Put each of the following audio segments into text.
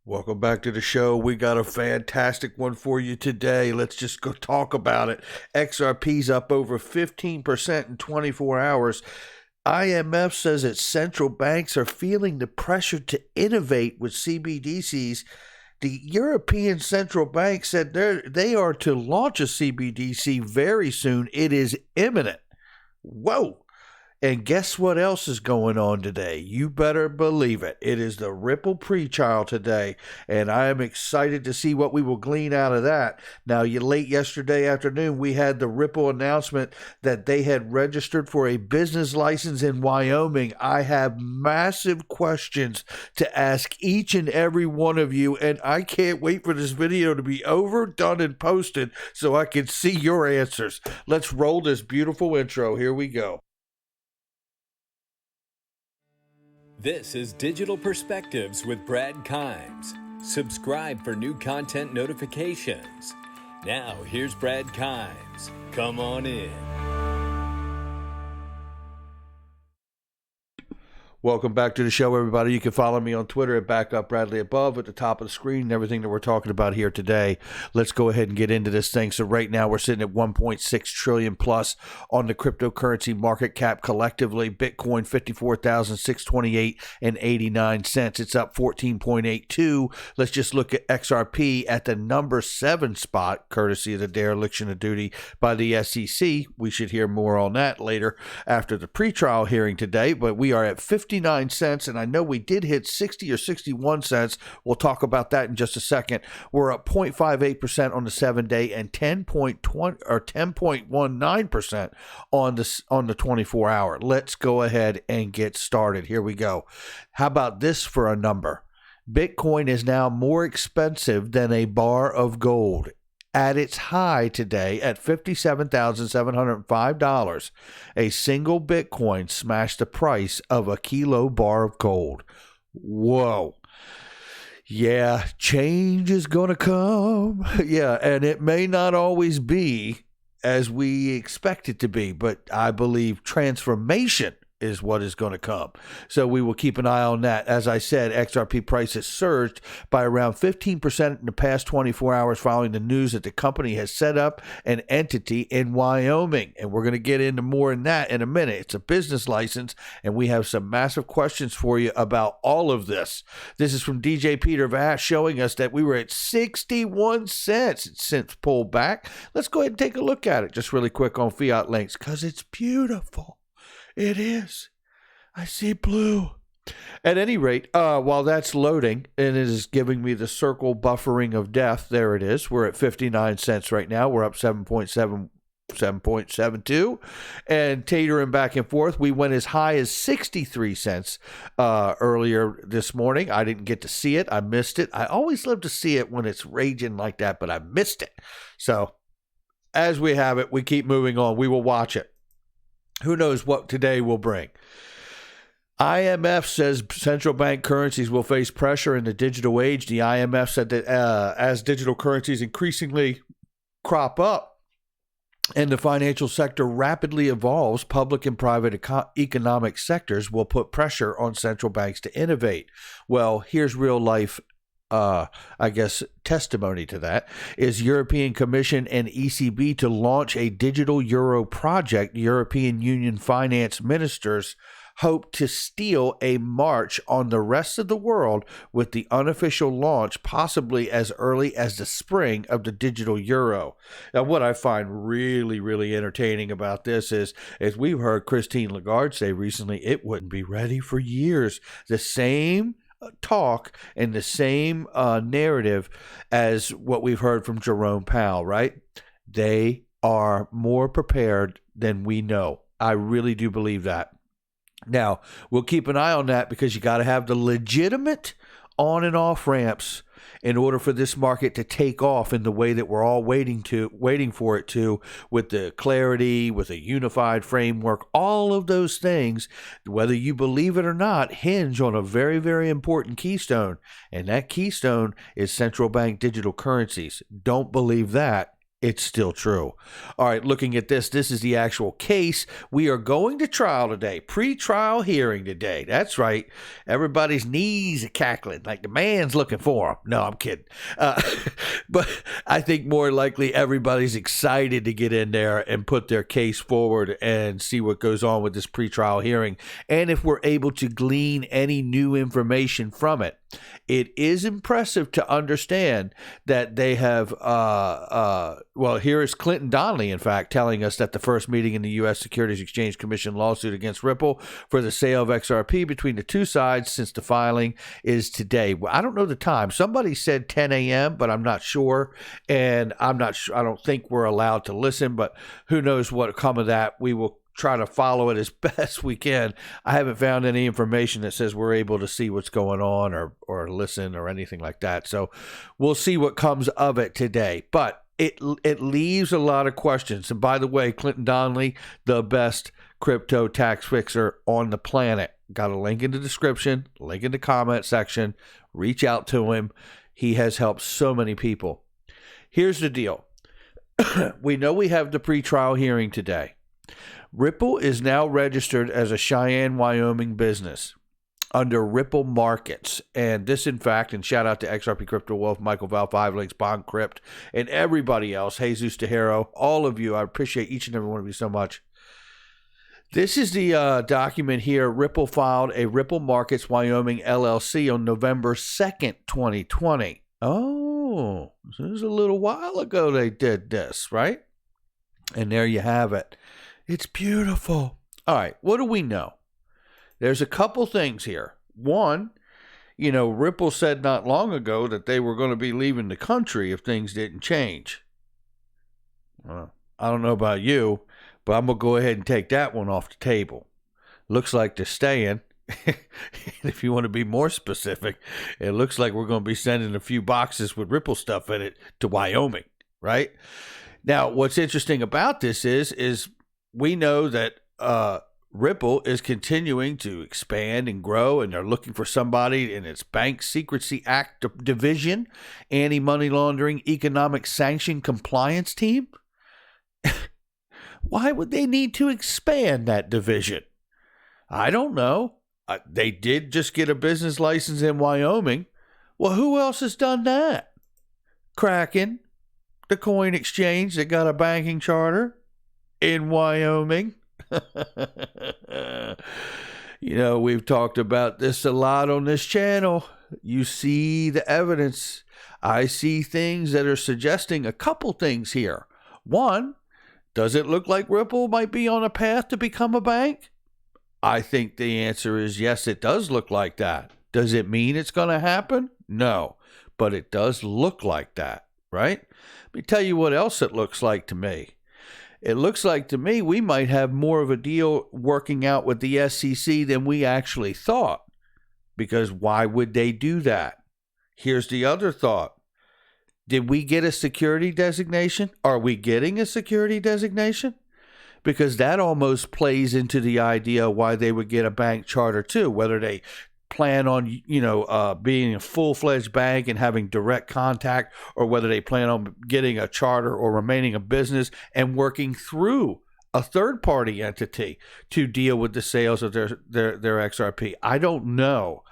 Welcome back to the show. We got a fantastic one for you today. Let's just go talk about it. XRP's up over 15% in 24 hours. IMF says that central banks are feeling the pressure to innovate with CBDCs. The European Central Bank said they are to launch a CBDC very soon. It is imminent. Whoa. And guess what else is going on today? You better believe it. It is the Ripple pre-trial today, and I am excited to see what we will glean out of that. Now, late yesterday afternoon, we had the Ripple announcement that they had registered for a business license in Wyoming. I have massive questions to ask each and every one of you, and I can't wait for this video to be over, done, and posted so I can see your answers. Let's roll this beautiful intro. Here we go. This is Digital Perspectives with Brad Kimes. Subscribe for new content notifications. Now, here's Brad Kimes. Come on in. Welcome back to the show, everybody. You can follow me on Twitter at BackupBradleyAbove at the top of the screen and everything that we're talking about here today. Let's go ahead and get into this thing. So right now we're sitting at 1.6 trillion plus on the cryptocurrency market cap collectively. Bitcoin 54,628 and 89 cents. It's up 14.82. Let's just look at XRP at the number 7 spot, courtesy of the dereliction of duty by the SEC. We should hear more on that later after the pretrial hearing today, but we are at 59 cents, and I know we did hit 60 or 61 cents. We'll talk about that in just a second. We're up 0.58% on the 7-day and 10.19% on the 24-hour. Let's go ahead and get started. Here we go. How about this for a number? Bitcoin is now more expensive than a bar of gold. At its high today at $57,705, a single Bitcoin smashed the price of a kilo bar of gold. Whoa. Yeah, change is going to come. Yeah, and it may not always be as we expect it to be, but I believe transformation is what is going to come. So we will keep an eye on that. As I said, XRP price has surged by around 15% in the past 24 hours following the news that the company has set up an entity in Wyoming. And we're going to get into more in that in a minute. It's a business license, and we have some massive questions for you about all of this. This is from DJ Peter Vass showing us that we were at 61 cents. It's since pulled back. Let's go ahead and take a look at it just really quick on Fiat Links because it's beautiful. It is. I see blue. At any rate, while that's loading and it is giving me the circle buffering of death, there it is. We're at 59 cents right now. We're up 7.72 and teetering back and forth. We went as high as 63 cents earlier this morning. I didn't get to see it. I missed it. I always love to see it when it's raging like that, but I missed it. So as we have it, we keep moving on. We will watch it. Who knows what today will bring? IMF says central bank currencies will face pressure in the digital age. The IMF said that as digital currencies increasingly crop up and the financial sector rapidly evolves, public and private economic sectors will put pressure on central banks to innovate. Well, here's real life testimony to that is European Commission and ECB to launch a digital euro project. European Union finance ministers hope to steal a march on the rest of the world with the unofficial launch possibly as early as the spring of the digital euro. Now, what I find really, really entertaining about this is, as we've heard Christine Lagarde say recently, it wouldn't be ready for years. The same talk and the same narrative as what we've heard from Jerome Powell, right? They are more prepared than we know. I really do believe that. Now, we'll keep an eye on that because you got to have the legitimate on and off ramps in order for this market to take off in the way that we're all waiting for it to, with the clarity, with a unified framework. All of those things, whether you believe it or not, hinge on a very, very important keystone, and that keystone is central bank digital currencies. Don't believe that it's still true. All right, looking at this is the actual case. We are going to trial today, pre-trial hearing today. That's right. Everybody's knees are cackling like the man's looking for them. No, I'm kidding. But I think more likely everybody's excited to get in there and put their case forward and see what goes on with this pre-trial hearing. And if we're able to glean any new information from it. It is impressive to understand that they have, well, here is Clinton Donnelly, in fact, telling us that the first meeting in the U.S. Securities Exchange Commission lawsuit against Ripple for the sale of XRP between the two sides since the filing is today. Well, I don't know the time. Somebody said 10 a.m., but I'm not sure. And I'm not sure. I don't think we're allowed to listen, but who knows what will come of that. We will try to follow it as best we can. I haven't found any information that says we're able to see what's going on or listen or anything like that. So we'll see what comes of it today. But it leaves a lot of questions. And by the way, Clinton Donnelly, the best crypto tax fixer on the planet. Got a link in the description, link in the comment section. Reach out to him. He has helped so many people. Here's the deal. We know we have the pre-trial hearing today. Ripple is now registered as a Cheyenne, Wyoming business under Ripple Markets. And this, in fact, and shout out to XRP Crypto Wolf, Michael Val, 5 Links, Bond Crypt, and everybody else, Jesus Tejero, all of you. I appreciate each and every one of you so much. This is the document here. Ripple filed a Ripple Markets Wyoming LLC on November 2nd, 2020. Oh, this is a little while ago they did this, right? And there you have it. It's beautiful. All right, what do we know? There's a couple things here. One, Ripple said not long ago that they were going to be leaving the country if things didn't change. I don't know about you, but I'm going to go ahead and take that one off the table. Looks like they're staying. If you want to be more specific, it looks like we're going to be sending a few boxes with Ripple stuff in it to Wyoming, right? Now, what's interesting about this is we know that Ripple is continuing to expand and grow, and they're looking for somebody in its Bank Secrecy Act division, anti-money laundering, economic sanction compliance team. Why would they need to expand that division? I don't know. They did just get a business license in Wyoming. Well, who else has done that? Kraken, the coin exchange that got a banking charter in Wyoming. We've talked about this a lot on this channel. You see the evidence. I see things that are suggesting a couple things here. One, does it look like Ripple might be on a path to become a bank? I think the answer is yes, it does look like that. Does it mean it's going to happen? No, but it does look like that, right? Let me tell you what else it looks like to me. It looks like to me we might have more of a deal working out with the SEC than we actually thought. Because why would they do that? Here's the other thought. Did we get a security designation? Are we getting a security designation? Because that almost plays into the idea why they would get a bank charter too, whether they plan on, being a full-fledged bank and having direct contact, or whether they plan on getting a charter or remaining a business and working through a third-party entity to deal with the sales of their XRP. I don't know.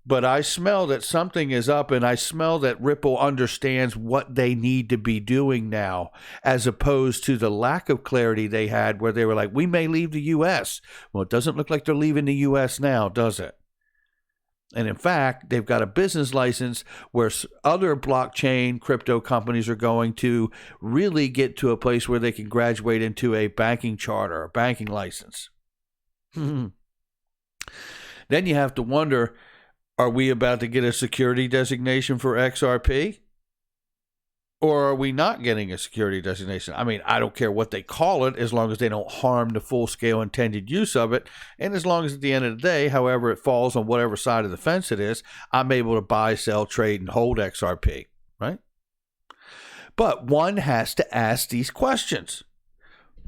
But I smell that something is up, and I smell that Ripple understands what they need to be doing now, as opposed to the lack of clarity they had where they were like, we may leave the U.S. Well, it doesn't look like they're leaving the U.S. now, does it? And in fact, they've got a business license where other blockchain crypto companies are going to really get to a place where they can graduate into a banking charter, a banking license. Then you have to wonder, are we about to get a security designation for XRP? Or are we not getting a security designation? I mean, I don't care what they call it as long as they don't harm the full-scale intended use of it. And as long as at the end of the day, however it falls on whatever side of the fence it is, I'm able to buy, sell, trade, and hold XRP, right? But one has to ask these questions.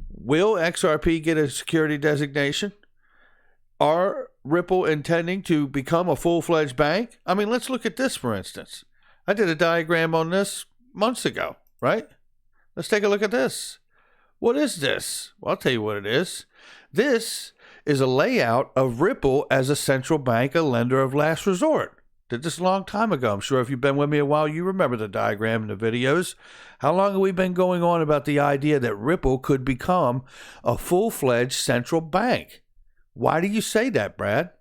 Will XRP get a security designation? Are Ripple intending to become a full-fledged bank? I mean, let's look at this, for instance. I did a diagram on this months ago, right? Let's take a look at this. What is this? Well, I'll tell you what it is. This is a layout of Ripple as a central bank, a lender of last resort. Did this a long time ago. I'm sure if you've been with me a while, you remember the diagram and the videos. How long have we been going on about the idea that Ripple could become a full-fledged central bank? Why do you say that, Brad?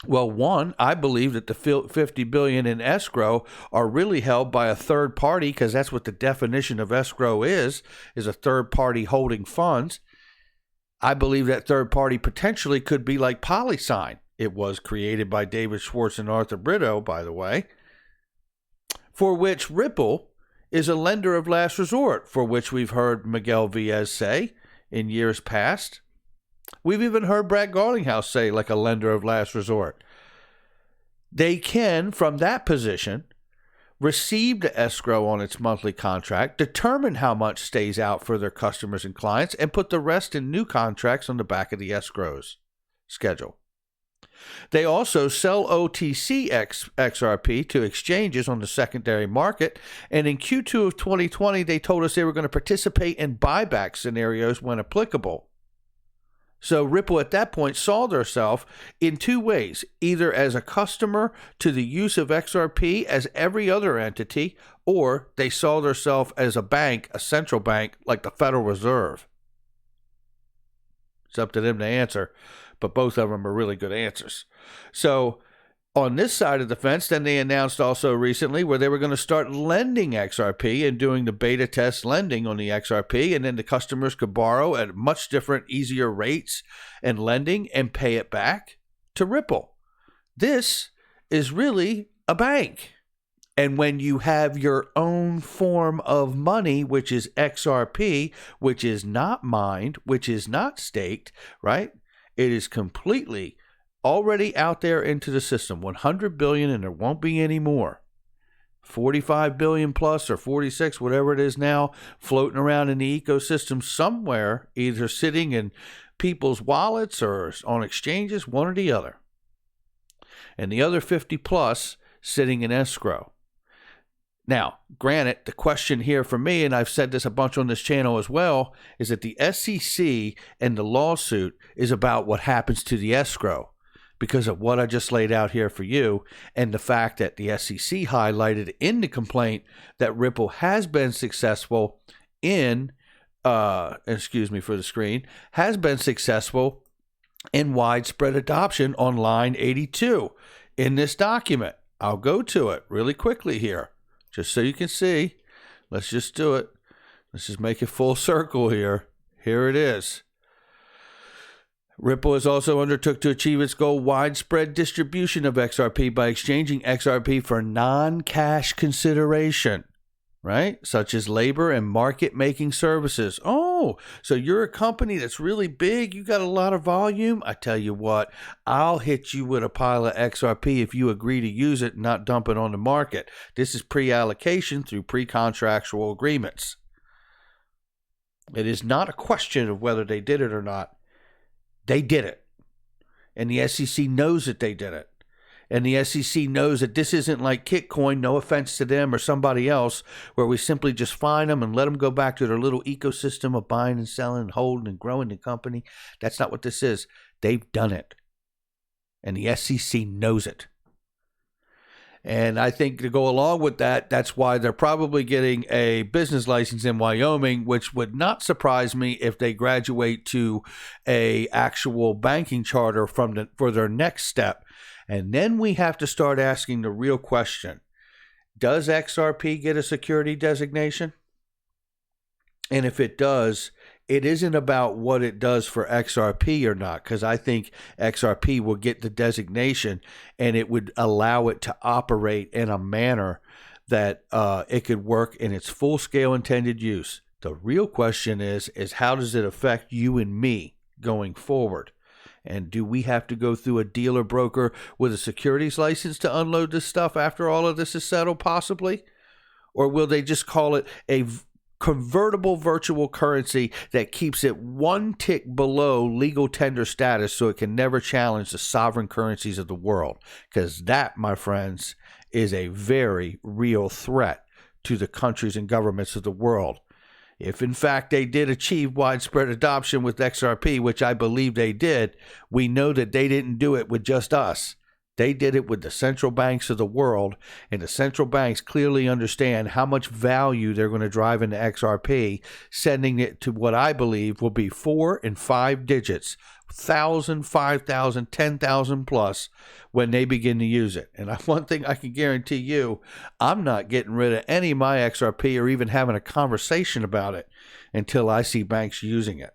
Well, one, I believe that the $50 billion in escrow are really held by a third party, because that's what the definition of escrow is a third party holding funds. I believe that third party potentially could be like PolySign. It was created by David Schwartz and Arthur Brito, by the way, for which Ripple is a lender of last resort, for which we've heard Miguel Viez say in years past. We've even heard Brad Garlinghouse say like a lender of last resort. They can, from that position, receive the escrow on its monthly contract, determine how much stays out for their customers and clients, and put the rest in new contracts on the back of the escrows schedule. They also sell OTC XRP to exchanges on the secondary market, and in Q2 of 2020, they told us they were going to participate in buyback scenarios when applicable. So Ripple at that point saw themselves in two ways, either as a customer to the use of XRP as every other entity, or they saw themselves as a bank, a central bank like the Federal Reserve. It's up to them to answer, but both of them are really good answers. So on this side of the fence, then they announced also recently where they were going to start lending XRP and doing the beta test lending on the XRP, and then the customers could borrow at much different, easier rates and lending and pay it back to Ripple. This is really a bank. And when you have your own form of money, which is XRP, which is not mined, which is not staked, right? It is completely already out there into the system, 100 billion, and there won't be any more. 45 billion plus or 46, whatever it is now, floating around in the ecosystem somewhere, either sitting in people's wallets or on exchanges, one or the other. And the other 50 plus sitting in escrow. Now, granted, the question here for me, and I've said this a bunch on this channel as well, is that the SEC and the lawsuit is about what happens to the escrow, because of what I just laid out here for you, and the fact that the SEC highlighted in the complaint that Ripple has been successful in, excuse me for the screen, has been successful in widespread adoption on line 82 in this document. I'll go to it really quickly here, just so you can see. Let's just do it. Let's just make it full circle here. Here it is. Ripple has also undertook to achieve its goal widespread distribution of XRP by exchanging XRP for non-cash consideration, right? Such as labor and market-making services. Oh, so you're a company that's really big, you got a lot of volume? I tell you what, I'll hit you with a pile of XRP if you agree to use it and not dump it on the market. This is pre-allocation through pre-contractual agreements. It is not a question of whether they did it or not. They did it. And the SEC knows that they did it. And the SEC knows that this isn't like Kitcoin, no offense to them or somebody else, where we simply just fine them and let them go back to their little ecosystem of buying and selling and holding and growing the company. That's not what this is. They've done it. And the SEC knows it. And I think to go along with that, that's why they're probably getting a business license in Wyoming, which would not surprise me if they graduate to a actual banking charter for their next step. And then we have to start asking the real question. Does XRP get a security designation? And if it does, it isn't about what it does for XRP or not, because I think XRP will get the designation and it would allow it to operate in a manner that it could work in its full-scale intended use. The real question is how does it affect you and me going forward? And do we have to go through a dealer broker with a securities license to unload this stuff after all of this is settled, possibly? Or will they just call it a convertible virtual currency that keeps it one tick below legal tender status so it can never challenge the sovereign currencies of the world? Because that, my friends, is a very real threat to the countries and governments of the world. If in fact they did achieve widespread adoption with XRP, which I believe they did, we know that they didn't do it with just us. They did it with the central banks of the world, and the central banks clearly understand how much value they're going to drive into XRP, sending it to what I believe will be 4 and 5 digits, 1,000, 5,000, 10,000 plus when they begin to use it. And one thing I can guarantee you, I'm not getting rid of any of my XRP or even having a conversation about it until I see banks using it.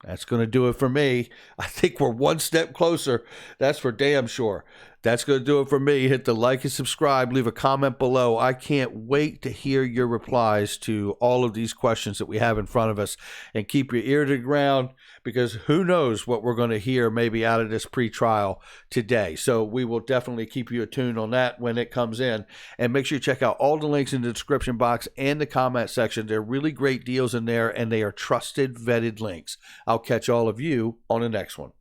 That's going to do it for me. I think we're one step closer. That's for damn sure. That's going to do it for me. Hit the like and subscribe. Leave a comment below. I can't wait to hear your replies to all of these questions that we have in front of us. And keep your ear to the ground, because who knows what we're going to hear maybe out of this pre-trial today. So we will definitely keep you attuned on that when it comes in. And make sure you check out all the links in the description box and the comment section. They're really great deals in there, and they are trusted, vetted links. I'll catch all of you on the next one.